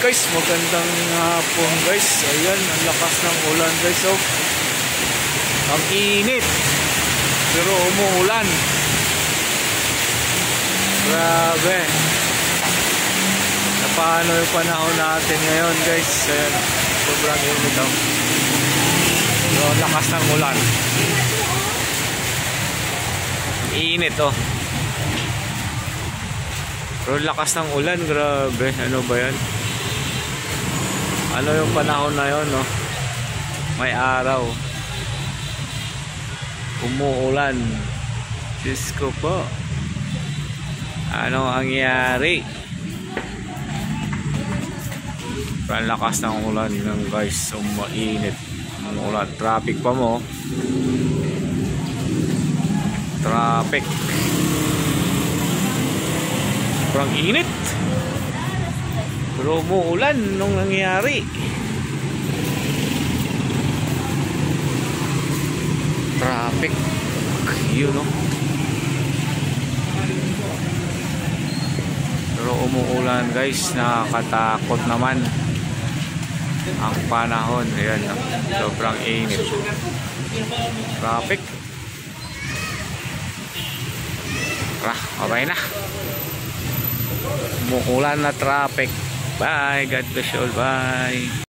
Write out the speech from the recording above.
Guys, magandang hapon guys. Ayan, ang lakas ng ulan guys. Oh, ang init pero umuulan. Grabe. Paano yung panahon natin ngayon guys? Ayan, sobrang init oh. So, lakas ng ulan. Init oh. Pero lakas ng ulan, grabe. Ano ba yan? Ano yung panahon na yun, no? May araw. Umuulan. Diyos ko po. Ano ang nangyari? Ang lakas ng ulan ng guys. So, mainit. Umuulan. Traffic pa mo. Traffic. Sobrang init. Pero umuulan nung nangyari. Traffic. Yun no. Pero umuulan guys. Nakakatakot naman ang panahon. Ayan no. Sobrang init. Traffic. Okay na. Umuulan na traffic. Bye. God bless you all. Bye.